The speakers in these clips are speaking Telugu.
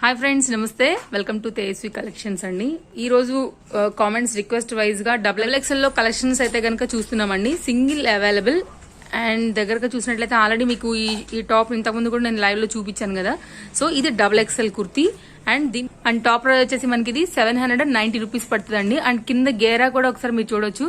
హాయ్ ఫ్రెండ్స్, నమస్తే. వెల్కమ్ టు తేజస్వి కలెక్షన్స్ అండి. ఈ రోజు కామెంట్స్ రిక్వెస్ట్ వైజ్ గా XXL లో కలెక్షన్స్ అయితే గనక చూస్తున్నామండి. సింగిల్ అవైలబుల్ అండ్ దగ్గరగా చూసినట్లయితే ఆల్రెడీ మీకు ఈ టాప్ ఇంతకుముందు కూడా నేను లైవ్ లో చూపించాను కదా. సో ఇది XXL కుర్తీ అండ్ టాప్ వచ్చేసి మనకి ఇది 790 రూపీస్ పడుతుందండి. అండ్ కింద గేరా కూడా ఒకసారి మీరు చూడొచ్చు,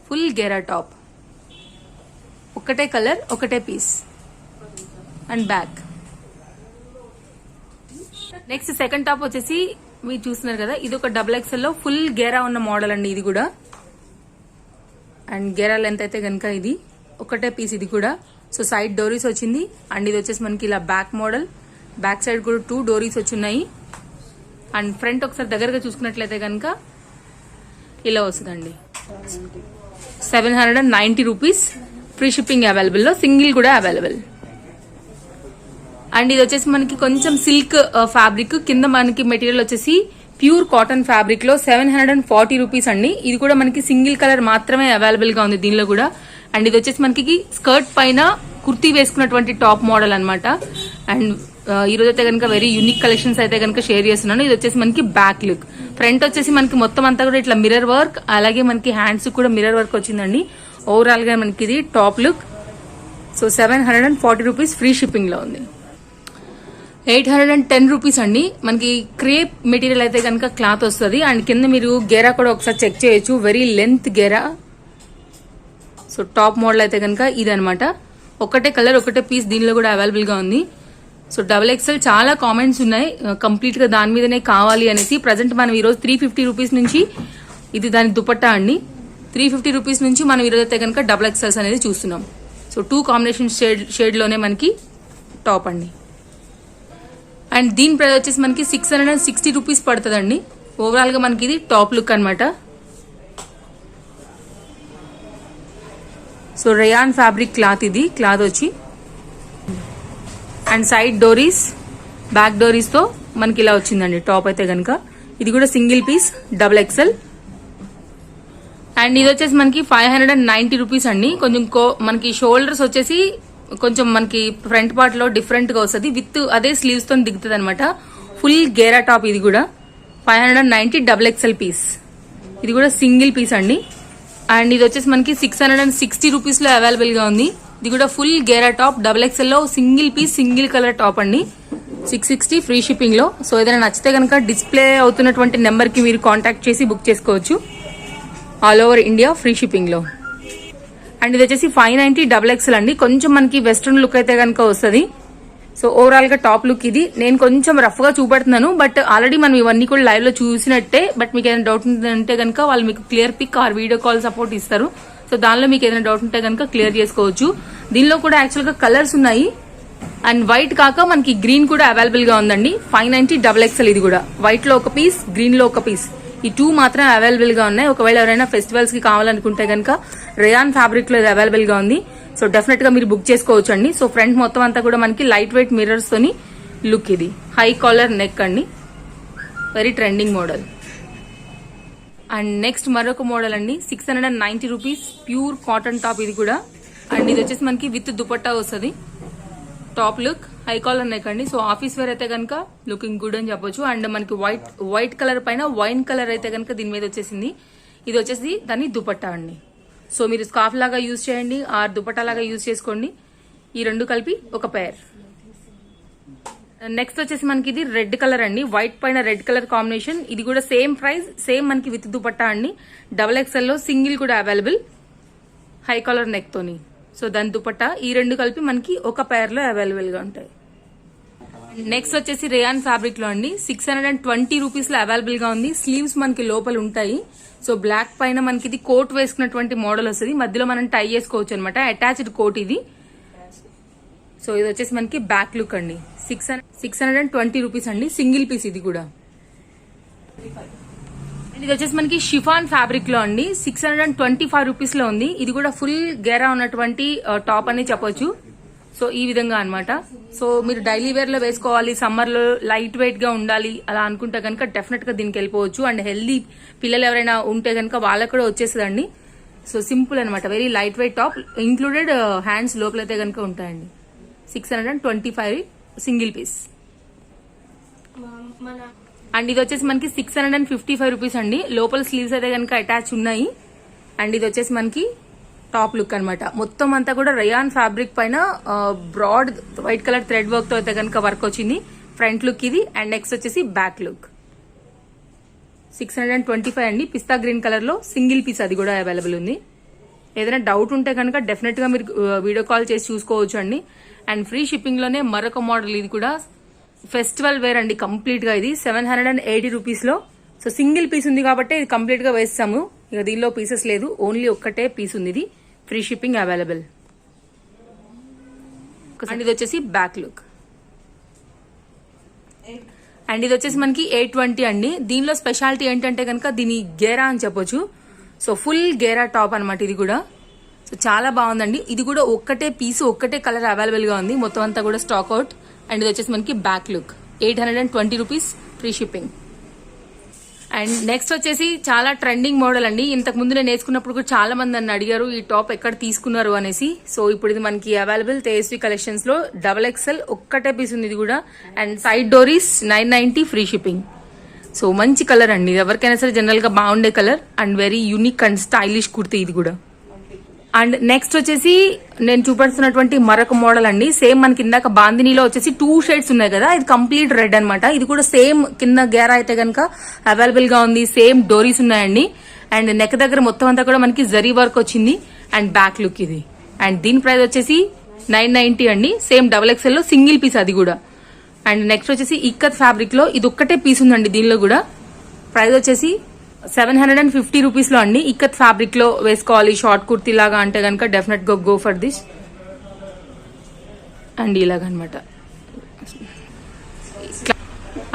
ఫుల్ గేరా టాప్, ఒకటే కలర్ ఒకటే piece and back. Next second top వచ్చేసి మీరు చూస్తున్నారు కదా, ఇది ఒక XXL లో ఫుల్ గేరా ఉన్న మోడల్ అండి. ఇది కూడా అండ్ గేరా లెంత్ అయితే కనుక ఇది ఒకటే పీస్. ఇది కూడా సో సైడ్ డోరీస్ వచ్చింది అండ్ ఇది వచ్చేసి మనకి ఇలా బ్యాక్ మోడల్. బ్యాక్ సైడ్ కూడా 2 డోరీస్ వచ్చున్నాయి అండ్ ఫ్రంట్ ఒకసారి దగ్గరగా చూసుకున్నట్లయితే కనుక ఇలా వస్తుందండి. 790 రూపీస్, ఫ్రీ షిప్పింగ్ అవైలబుల్ లో, సింగిల్ కూడా అవైలబుల్. అండ్ ఇది వచ్చేసి మనకి కొంచెం సిల్క్ ఫ్యాబ్రిక్, కింద మనకి మెటీరియల్ వచ్చేసి ప్యూర్ కాటన్ ఫ్యాబ్రిక్ లో 740 రూపీస్ అండి. ఇది కూడా మనకి సింగిల్ కలర్ మాత్రమే అవైలబుల్ గా ఉంది దీనిలో కూడా. అండ్ ఇది వచ్చేసి మనకి స్కర్ట్ పైన కుర్తీ వేసుకున్నటువంటి టాప్ మోడల్ అనమాట. అండ్ ఈ రోజు అయితే కనుక వెరీ యూనిక్ కలెక్షన్స్ అయితే కనుక షేర్ చేస్తున్నాను. ఇది వచ్చేసి మనకి బ్యాక్ లుక్, ఫ్రంట్ వచ్చేసి మనకి మొత్తం అంతా కూడా ఇట్లా మిర్రర్ వర్క్, అలాగే మనకి హ్యాండ్స్ కూడా మిర్రర్ వర్క్ వచ్చిందండి. ఓవరాల్ గా మనకి ఇది top look. So 740 rupees, free shipping లో ఉంది. 810 రూపీస్ అండి. మనకి క్రేప్ మెటీరియల్ అయితే కనుక క్లాత్ వస్తుంది అండ్ కింద మీరు గేరా కూడా ఒకసారి చెక్ చేయొచ్చు, వెరీ లెంత్ గేరా. సో టాప్ మోడల్ అయితే కనుక ఇది అనమాట. ఒకటే కలర్ ఒకటే పీస్ దీనిలో కూడా అవైలబుల్ గా ఉంది. సో XXL చాలా కామెంట్స్ ఉన్నాయి కంప్లీట్ గా దాని మీదనే కావాలి అనేసి. ప్రజెంట్ మనం ఈరోజు 350 రూపీస్ నుంచి, ఇది దాని దుపట్టా అండి, 350 రూపీస్ నుంచి మనం ఈరోజు అయితే కనుక XXL అనేది చూస్తున్నాం. సో 2 కాంబినేషన్ షేడ్ లోనే మనకి టాప్ అండి. అండ్ దీని ప్రైస్ వచ్చేసి మనకి 660 రూపీస్ పడుతుందండి. ఓవరాల్ గా మనకి ఇది టాప్ లుక్ అనమాట. సో రేయాన్ ఫ్యాబ్రిక్ క్లాత్, ఇది క్లాత్ వచ్చి అండ్ సైడ్ డోరీస్, బ్యాక్ డోరీస్ తో మనకి ఇలా వచ్చిందండి టాప్ అయితే కనుక. ఇది కూడా సింగిల్ పీస్ XXL. అండ్ ఇది వచ్చేసి మనకి 590 రూపీస్ అండి. కొంచెం మనకి షోల్డర్స్ వచ్చేసి కొంచెం మనకి ఫ్రంట్ పార్ట్ లో డిఫరెంట్ గా వస్తుంది, విత్ అదే స్లీవ్స్ తో దిగుతుంది అనమాట. ఫుల్ గేరా టాప్, ఇది కూడా 590 XXL పీస్. ఇది కూడా సింగిల్ పీస్ అండి. అండ్ ఇది వచ్చేసి మనకి 660 రూపీస్ లో అవైలబుల్ గా ఉంది. ఇది కూడా ఫుల్ గేరా టాప్ XXL లో, single piece, single colour top అండి. 660, ఫ్రీ షిప్పింగ్ లో. సో ఏదైనా నచ్చితే కనుక డిస్ప్లే అవుతున్నటువంటి నెంబర్ కి మీరు కాంటాక్ట్ చేసి బుక్ చేసుకోవచ్చు. All over India free shipping లో. అండ్ ఇది వచ్చేసి 590 XXL అండి. కొంచెం మనకి వెస్ట్రన్ లుక్ అయితే కనుక వస్తుంది. సో ఓవరాల్ గా టాప్ లుక్ ఇది. నేను కొంచెం రఫ్ గా చూపెడుతున్నాను, బట్ ఆల్రెడీ మనం ఇవన్నీ కూడా లైవ్ లో చూసినట్టే. బట్ మీకు ఏదైనా డౌట్ ఉంటే కనుక వాళ్ళు మీకు clear pic or video call support ఇస్తారు. సో దానిలో మీకు ఏదైనా డౌట్ ఉంటే కనుక క్లియర్ చేసుకోవచ్చు. దీనిలో కూడా యాక్చువల్ గా కలర్స్ ఉన్నాయి అండ్ వైట్ కాక మనకి గ్రీన్ కూడా అవైలబుల్ గా ఉందండి. 590 XXL. ఇది కూడా వైట్ లో ఒక పీస్, గ్రీన్ లో ఒక పీస్, ఈ 2 మాత్రం అవైలబుల్ గా ఉన్నాయి. ఒకవేళ ఎవరైనా ఫెస్టివల్స్ కి కావాలనుకుంటే కనుక రేయాన్ ఫ్యాబ్రిక్ లో ఇది అవైలబుల్ గా ఉంది. సో డెఫినెట్ గా మీరు బుక్ చేసుకోవచ్చు అండి. సో ఫ్రంట్ మొత్తం అంతా కూడా మనకి లైట్ వెయిట్ మిర్రర్స్ తోని లుక్. ఇది హై కాలర్ నెక్ అండి, very trending model. And next మరొక మోడల్ అండి, 690 రూపీస్, ప్యూర్ కాటన్ టాప్. ఇది కూడా అండ్ ఇది వచ్చేసి మనకి విత్ దుపట్టా వస్తుంది. Top look, high collar neck అండి. సో ఆఫీస్ వేర్ అయితే కనుక లుకింగ్ గుడ్ అని చెప్పొచ్చు. అండ్ మనకి వైట్ కలర్ పైన వైన్ కలర్ అయితే కనుక దీని మీద వచ్చేసింది. ఇది వచ్చేసి దాన్ని దుపట్టా అండి. సో మీరు స్కార్ఫ్ లాగా యూజ్ చేయండి ఆర్ దుపట్టా లాగా యూజ్ చేసుకోండి. ఈ రెండు కలిపి ఒక పేర్. నెక్స్ట్ వచ్చేసి మనకి ఇది రెడ్ కలర్ అండి, వైట్ పైన రెడ్ కలర్ కాంబినేషన్. ఇది కూడా సేమ్ ప్రైస్, సేమ్ మనకి విత్ దుపట్టా అండి. XXL లో సింగిల్ కూడా అవైలబుల్, హై కాలర్ నెక్ తోని. సో దాని దుపట్టా, ఈ రెండు కలిపి మనకి ఒక పేర్ లో అవైలబుల్ గా ఉంటాయి. నెక్స్ట్ వచ్చేసి రేయాన్ ఫ్యాబ్రిక్ లో అండి, 620 రూపీస్ లో అవైలబుల్ గా ఉంది. స్లీవ్స్ మనకి లోపల ఉంటాయి. సో బ్లాక్ పైన మనకి ఇది కోట్ వేసుకున్నటువంటి మోడల్ వస్తుంది. మధ్యలో మనం టై చేసుకోవచ్చు అనమాట, అటాచ్డ్ కోట్ ఇది. సో ఇది వచ్చేసి మనకి బ్యాక్ లుక్ అండి. 620 రూపీస్ అండి, సింగిల్ పీస్. ఇది కూడా ఇది వచ్చేసి మనకి షిఫాన్ ఫ్యాబ్రిక్ లో అండి, 625 రూపీస్ లో ఉంది. ఇది కూడా ఫుల్ గేరా ఉన్నటువంటి టాప్ అని చెప్పొచ్చు. సో ఈ విధంగా అనమాట. సో మీరు డైలీ వేర్ లో వేసుకోవాలి, సమ్మర్ లో లైట్ వెయిట్ గా ఉండాలి అలా అనుకుంటే కనుక డెఫినెట్ గా దీనికి వెళ్ళిపోవచ్చు. అండ్ హెల్దీ పిల్లలు ఎవరైనా ఉంటే కనుక వాళ్ళకు కూడా వచ్చేస్తుందండి. సో సింపుల్ అనమాట, very light weight top, included hands లోపలైతే కనుక ఉంటాయండి. 625 సింగిల్ పీస్. అండ్ ఇది వచ్చేసి మనకి 655 రూపీస్ అండి. లోపల స్లీవ్స్ అయితే కనుక అటాచ్ ఉన్నాయి. అండ్ ఇది వచ్చేసి మనకి టాప్ లుక్ అన్నమాట. మొత్తం అంతా కూడా రయాన్ ఫ్యాబ్రిక్ పైన broad white colour thread work తో అయితే కనుక వర్క్ వచ్చింది. ఫ్రంట్ లుక్ ఇది. అండ్ నెక్స్ట్ వచ్చేసి బ్యాక్ లుక్ 625 అండి. పిస్తా గ్రీన్ కలర్ లో సింగిల్ పీస్ అది కూడా అవైలబుల్ ఉంది. ఏదైనా డౌట్ ఉంటే కనుక డెఫినెట్ గా మీరు వీడియో కాల్ చేసి చూసుకోవచ్చు అండి. అండ్ ఫ్రీ షిప్పింగ్ లోనే మరొక మోడల్, ఇది కూడా ఫెస్టివల్ వేర్ అండి. కంప్లీట్ గా ఇది 780 రూపీస్ లో. సో సింగిల్ పీస్ ఉంది కాబట్టి ఇది కంప్లీట్ గా వేస్తాము. ఇక దీనిలో పీసెస్ లేదు, ఓన్లీ ఒక్కటే పీస్ ఉంది. ఇది ఫ్రీ షిప్పింగ్ అవైలబుల్. అండ్ ఇది వచ్చేసి బ్యాక్ లుక్. అండ్ ఇది వచ్చేసి మనకి 820 అండి. దీనిలో స్పెషాలిటీ ఏంటంటే కనుక దీని గేరా అని చెప్పొచ్చు. సో ఫుల్ గేరా టాప్ అనమాట ఇది కూడా. సో చాలా బాగుందండి. ఇది కూడా ఒక్కటే పీస్ ఒక్కటే కలర్ అవైలబుల్ గా ఉంది. మొత్తం అంతా కూడా స్టాక్ అవుట్. అండ్ ఇది వచ్చేసి మనకి back look 820 rupees free shipping. And next వచ్చేసి చాలా ట్రెండింగ్ మోడల్ అండి. ఇంతకు ముందు నేను వేసుకున్నప్పుడు కూడా చాలా మంది నన్ను అడిగారు ఈ టాప్ ఎక్కడ తీసుకున్నారు అనేసి. సో ఇప్పుడు ఇది మనకి అవైలబుల్ తేజస్వి కలెక్షన్స్ లో XXL ఒక్కటే పీస్ ఉంది ఇది కూడా. అండ్ సైడ్ డోరీస్ 990 ఫ్రీ షిప్పింగ్. సో మంచి కలర్ అండి. ఎవరికైనా సరే జనరల్ గా బాగుండే colour and very unique and stylish kurti ఇది కూడా. అండ్ నెక్స్ట్ వచ్చేసి నేను చూపిస్తున్నటువంటి మరొక మోడల్ అండి. సేమ్ మనకి ఇందాక బాందినీలో వచ్చేసి 2 షేడ్స్ ఉన్నాయి కదా, ఇది కంప్లీట్ రెడ్ అనమాట. ఇది కూడా సేమ్ కింద గేరా అయితే కనుక అవైలబుల్ గా ఉంది. సేమ్ డోరీస్ ఉన్నాయండి. అండ్ నెక్ దగ్గర మొత్తం అంతా కూడా మనకి జరీ వర్క్ వచ్చింది. అండ్ బ్యాక్ లుక్ ఇది. అండ్ దీని ప్రైస్ వచ్చేసి 990 అండి. సేమ్ XXL లో సింగిల్ పీస్ అది కూడా. అండ్ నెక్స్ట్ వచ్చేసి ఇక్కత్ ఫ్యాబ్రిక్ లో ఇది ఒక్కటే పీస్ ఉందండి. దీనిలో కూడా ప్రైస్ వచ్చేసి 750 రూపీస్ లో అండి. ఇక్కత్ ఫ్యాబ్రిక్ లో వేసుకోవాలి షార్ట్ కుర్తీ లాగా అంటే కనుక డెఫినెట్ గా గో ఫర్ దిస్. అండ్ ఇలాగనమాట.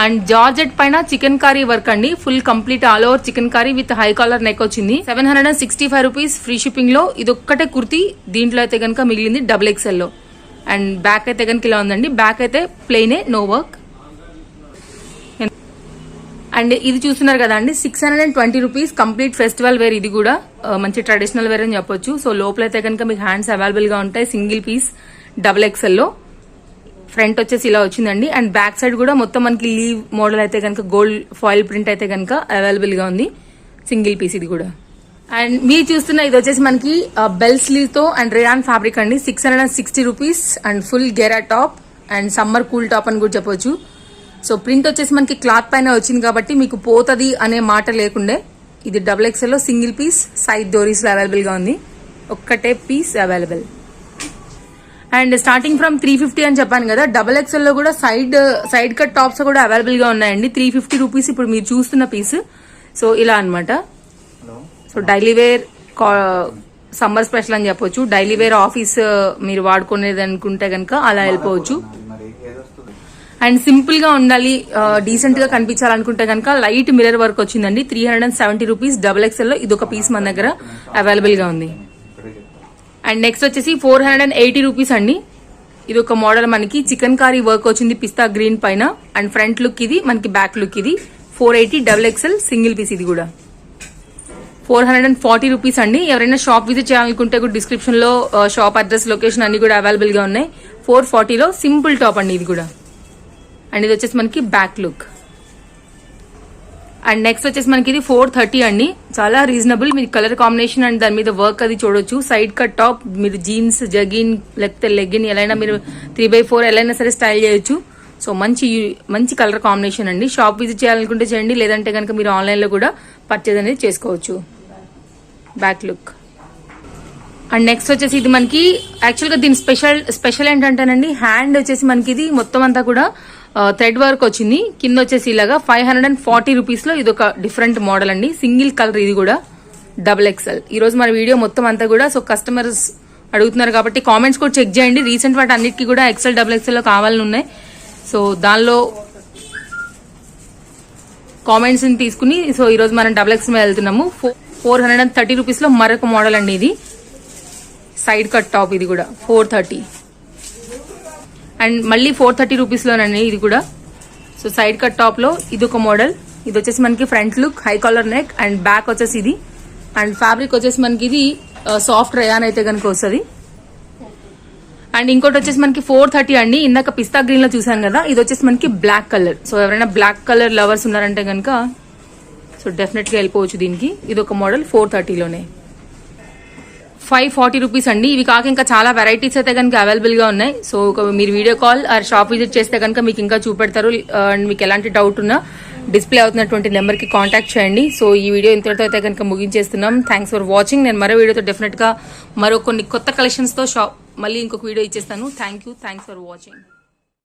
అండ్ జార్జెట్ పైన చికెన్ కారీ వర్క్ అండి. Full complete all over chikankari with high collar neck వచ్చింది. 765 రూపీస్ ఫ్రీ షిప్పింగ్ లో. ఇది ఒక్కటే కుర్తీ దీంట్లో అయితే కనుక మిగిలింది XXL లో. అండ్ బ్యాక్ అయితే కనుక ఇలా ఉందండి. బ్యాక్ అయితే ప్లెయినే, నో వర్క్. అండ్ ఇది చూస్తున్నారు కదా అండి 620 రూపీస్ కంప్లీట్ ఫెస్టివల్ వేర్. ఇది కూడా మంచి ట్రెడిషనల్ వేర్ అని చెప్పొచ్చు. సో లోపల అయితే కనుక మీకు హ్యాండ్స్ అవైలబుల్ గా ఉంటాయి. సింగిల్ పీస్ XXL లో. ఫ్రంట్ వచ్చేసి ఇలా వచ్చిందండి. అండ్ బ్యాక్ సైడ్ కూడా మొత్తం మనకి లీవ్ మోడల్ అయితే కనుక గోల్డ్ ఫాయిల్ ప్రింట్ అయితే కనుక అవైలబుల్ గా ఉంది. సింగిల్ పీస్ ఇది కూడా. అండ్ మీరు చూస్తున్న ఇది వచ్చేసి మనకి బెల్ స్లీవ్ తో అండ్ రేయాన్ ఫ్యాబ్రిక్ అండి. 660 rupees and full Gera top and summer cool top అని కూడా చెప్పొచ్చు. సో ప్రింట్ వచ్చేసి మనకి క్లాత్ పైన వచ్చింది కాబట్టి మీకు పోతది అనే మాట లేకుండే. ఇది XXL లో సింగిల్ పీస్ సైడ్ డోరీస్ లో అవైలబుల్ గా ఉంది. ఒక్కటే piece available. And starting from 350 అని చెప్పాను కదా, XXL లో కూడా సైడ్ కట్ టాప్స్ కూడా అవైలబుల్ గా ఉన్నాయండి. 350 రూపీస్ ఇప్పుడు మీరు చూస్తున్న పీస్. సో ఇలా అన్నమాట. So daily wear summer special అని చెప్పొచ్చు. డైలీ వేర్ ఆఫీస్ మీరు వాడుకునేది అనుకుంటే కనుక అలా వెళ్ళిపోవచ్చు. అండ్ సింపుల్ గా ఉండాలి, డీసెంట్ గా కనిపించాలనుకుంటే కనుక లైట్ మిర్రర్ వర్క్ వచ్చిందండి. 370 రూపీస్ XXL లో. ఇది ఒక పీస్ మన దగ్గర అవైలబుల్ గా ఉంది. అండ్ నెక్స్ట్ వచ్చేసి 480 రూపీస్ అండి. ఇది ఒక మోడల్ మనకి చికెన్ కారీ వర్క్ వచ్చింది పిస్తా గ్రీన్ పైన. అండ్ ఫ్రంట్ లుక్ ఇది, మనకి బ్యాక్ లుక్ ఇది. 480 XXL సింగిల్ పీస్ ఇది కూడా. 440 రూపీస్ అండి. ఎవరైనా షాప్ విజిట్ చేయాలనుకుంటే కూడా డిస్క్రిప్షన్ లో షాప్ అడ్రస్, లొకేషన్ అన్ని కూడా అవైలబుల్ గా ఉన్నాయి. 440 లో సింపుల్ టాప్ అండి ఇది కూడా. అండ్ ఇది వచ్చేసి మనకి బ్యాక్ లుక్. అండ్ నెక్స్ట్ వచ్చేసి మనకి ఇది 430 అండి. చాలా రీజనబుల్. మీరు కలర్ కాంబినేషన్ అండ్ దాని మీద వర్క్ అది చూడొచ్చు. సైడ్ కట్ టాప్, మీరు జీన్స్, జగిన్ లేకపోతే లెగిన్ ఎలా మీరు 3x4 ఎలా సరే స్టైల్ చేయొచ్చు. సో మంచి కలర్ కాంబినేషన్ అండి. షాప్ విజిట్ చేయాలనుకుంటే చేయండి, లేదంటే కనుక మీరు ఆన్లైన్ లో కూడా పర్చేజ్ అనేది చేసుకోవచ్చు. Back look. అండ్ నెక్స్ట్ వచ్చేసి ఇది మనకి యాక్చువల్ గా దీని స్పెషల్ ఏంటంటేనండి, హ్యాండ్ వచ్చేసి మనకి ఇది మొత్తం అంతా కూడా థ్రెడ్ వర్క్ వచ్చింది. కింద వచ్చేసి ఇలాగా 540 రూపీస్ లో ఇది ఒక డిఫరెంట్ మోడల్ అండి. సింగిల్ కలర్ ఇది కూడా XXL. ఈ రోజు మన వీడియో మొత్తం అంతా కూడా సో కస్టమర్స్ అడుగుతున్నారు కాబట్టి కామెంట్స్ కూడా చెక్ చేయండి. రీసెంట్ వాటి అన్నిటికీ కూడా XL XXL లో కావాలని ఉన్నాయి. సో దానిలో కామెంట్స్ ని తీసుకుని సో ఈ రోజు మనం XXL మీద వెళ్తున్నాము. 430 రూపీస్ లో మరొక మోడల్ అండి. ఇది సైడ్ కట్ టాప్. ఇది కూడా 430. అండ్ మళ్ళీ 430 రూపీస్ లోనండి ఇది కూడా. సో సైడ్ కట్ టాప్ లో ఇది ఒక మోడల్. ఇది వచ్చేసి మనకి front look, high collar neck and back వచ్చేసి ఇది. అండ్ ఫ్యాబ్రిక్ వచ్చేసి మనకి ఇది సాఫ్ట్ రేయాన్ అయితే కనుక వస్తుంది. అండ్ ఇంకోటి వచ్చేసి మనకి 430 అండి. ఇందాక పిస్తా గ్రీన్ లో చూసాం కదా, ఇది వచ్చేసి మనకి బ్లాక్ కలర్. సో ఎవరైనా బ్లాక్ కలర్ లవర్స్ ఉన్నారంటే కనుక సో డెఫినెట్ గా వెళ్ళిపోవచ్చు దీనికి. ఇది ఒక మోడల్ 430లోనే 540 రూపీస్ అండి. ఇవి కాక ఇంకా చాలా వెరైటీస్ అయితే కనుక అవైలబుల్ గా ఉన్నాయి. సో మీరు video call R shop visit చేస్తే కనుక మీకు ఇంకా చూపెడతారు. అండ్ మీకు ఎలాంటి డౌట్ ఉన్నా డిస్ప్లే అవుతున్నటువంటి నెంబర్ కి కాంటాక్ట్ చేయండి. సో ఈ వీడియో ఇంతటితో అయితే కనుక ముగించేస్తున్నాం. Thanks for watching. నేను మరో వీడియోతో డెఫినెట్ గా మరో కొన్ని కొత్త కలెక్షన్స్ తో మళ్ళీ ఇంకొక వీడియో ఇచ్చేస్తాను. Thanks for watching.